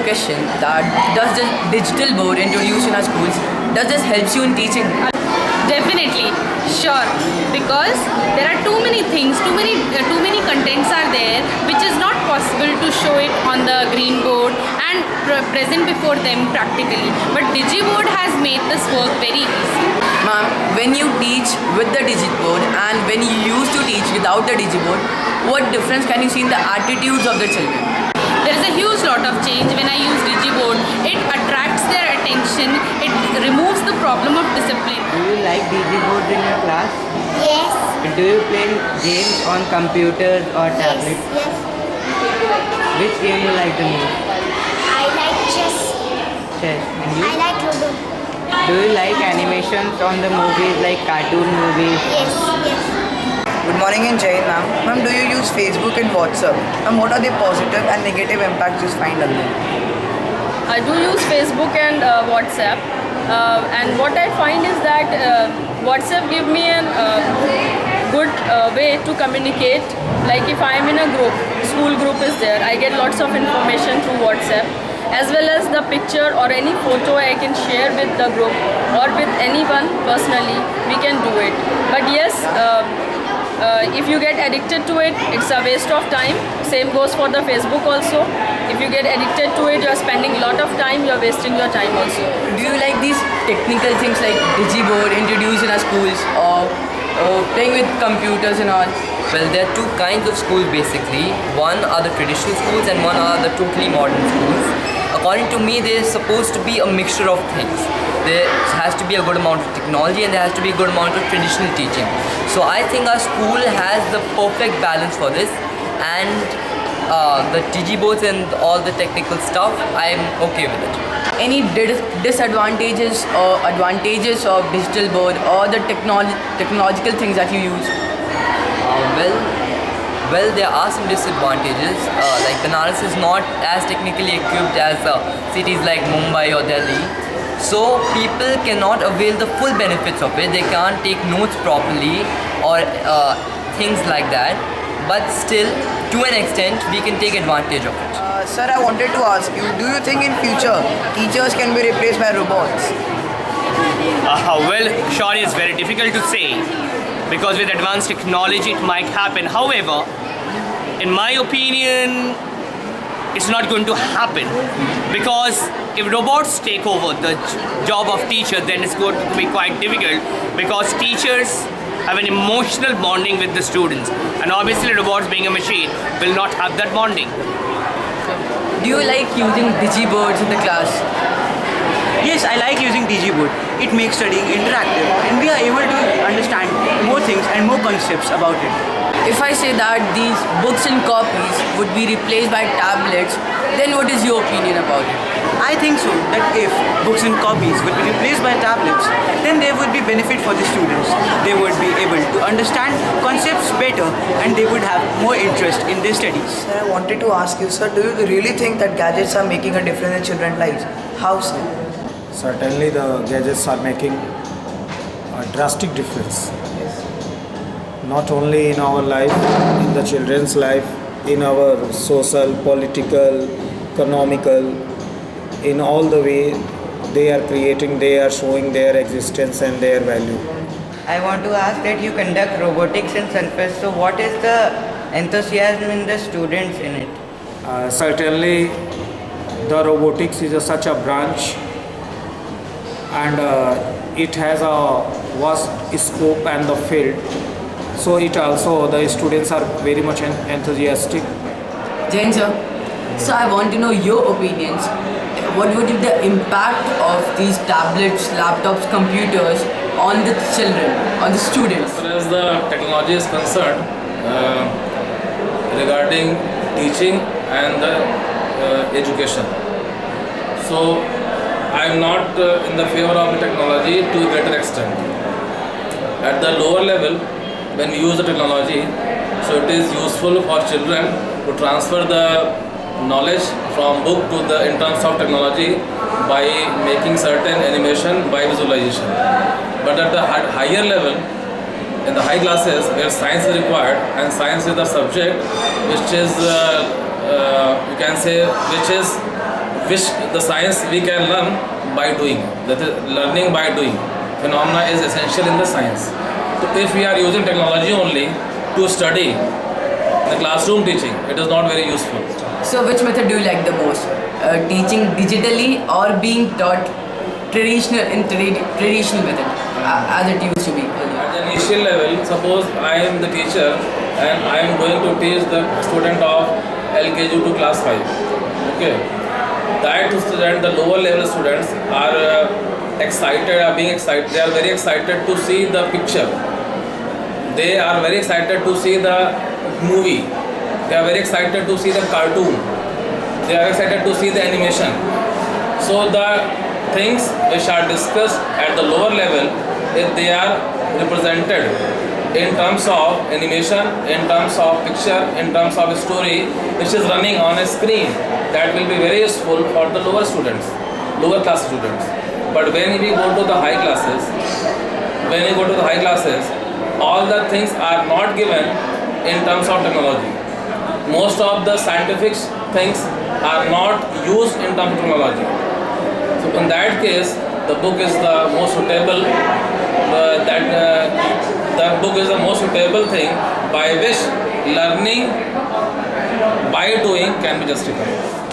question that does the digital board introduced in our schools, does this helps you in teaching? Definitely, sure. Because there are too many things, too many contents are there, which is not possible to show it on the green board and present before them practically. But DigiBoard has made this work very easy. Ma'am, when you teach with the digiboard and when you used to teach without the digiboard, what difference can you see in the attitudes of the children? There is a huge lot of change when I use DigiBoard. It attracts their attention, it removes the problem of discipline. Do you like DigiBoards in your class? Yes. Do you play games on computers or tablets? Yes. Which game you like the most? I like chess. Chess. And you? I like Ludo. Do you like animations on the movies like cartoon movies? Yes. Yes. Good morning and Jai ma'am. Ma'am, do you use Facebook and WhatsApp? And what are the positive and negative impacts you find on them? I do use Facebook and WhatsApp, and what I find is that WhatsApp give me a good way to communicate. Like if I am in a group, school group is there, I get lots of information through WhatsApp, as well as the picture or any photo I can share with the group or with anyone personally, we can do it. But yes, if you get addicted to it, it's a waste of time. Same goes for the Facebook also. If you get addicted to it, you're spending a lot of time, you're wasting your time also. Do you like these technical things like digiboard introduced in our schools or playing with computers and all? Well, there are two kinds of schools basically. One are the traditional schools and one are the totally modern schools. According to me, there is supposed to be a mixture of things. There has to be a good amount of technology and there has to be a good amount of traditional teaching. So I think our school has the perfect balance for this, and the digiboards and all the technical stuff, I am okay with it. Any disadvantages or advantages of digital board or the technological things that you use? Well, there are some disadvantages. Like Banaras is not as technically equipped as cities like Mumbai or Delhi. So people cannot avail the full benefits of it. They can't take notes properly or things like that. But still, to an extent, we can take advantage of it. Sir, I wanted to ask you, do you think in future teachers can be replaced by robots? Well, sure, it's very difficult to say, because with advanced technology it might happen. However, in my opinion, it's not going to happen, because if robots take over the job of teacher, then it's going to be quite difficult, because teachers have an emotional bonding with the students, and obviously robots being a machine will not have that bonding. Do you like using digiboards in the class? Yes, I like using DigiBoard. It makes studying interactive and we are able to understand more things and more concepts about it. If I say that these books and copies would be replaced by tablets, then what is your opinion about it? I think so, that if books and copies would be replaced by tablets, then there would be benefit for the students. They would be able to understand concepts better and they would have more interest in their studies. Sir, I wanted to ask you, sir, do you really think that gadgets are making a difference in children's lives? How so? Certainly the gadgets are making a drastic difference. Not only in our life, in the children's life, in our social, political, economical, in all the way they are creating, they are showing their existence and their value. I want to ask that you conduct robotics in Sunfest. So what is the enthusiasm in the students in it? Certainly the robotics is such a branch, and it has a vast scope and the field. So it also, the students are very much enthusiastic. Jain sir, so I want to know your opinions. What would be the impact of these tablets, laptops, computers on the children, on the students? As far as the technology is concerned, regarding teaching and the education. So I am not in the favor of the technology to a greater extent. At the lower level, when we use the technology, so it is useful for children to transfer the knowledge from book to the in terms of technology by making certain animation by visualization. But at the higher level, in the high classes where science is required, and science is the subject which is you can say which is which the science we can learn by doing. That is, learning by doing phenomena is essential in the science. So if we are using technology only to study the classroom teaching, it is not very useful. So which method do you like the most? Teaching digitally or being taught traditional method as it used to be earlier? At the initial level, suppose I am the teacher and I am going to teach the student of LKG to class 5. Okay, that student, the lower level students are being excited. They are very excited to see the picture. They are very excited to see the movie. They are very excited to see the cartoon. They are excited to see the animation. So the things which are discussed at the lower level, if they are represented in terms of animation, in terms of picture, in terms of story, which is running on a screen, that will be very useful for the lower students, lower class students. But when we go to the high classes, all the things are not given in terms of technology. Most of the scientific things are not used in terms of technology. So in that case, the book is the most suitable. The book is the most suitable thing by which learning by doing can be justified.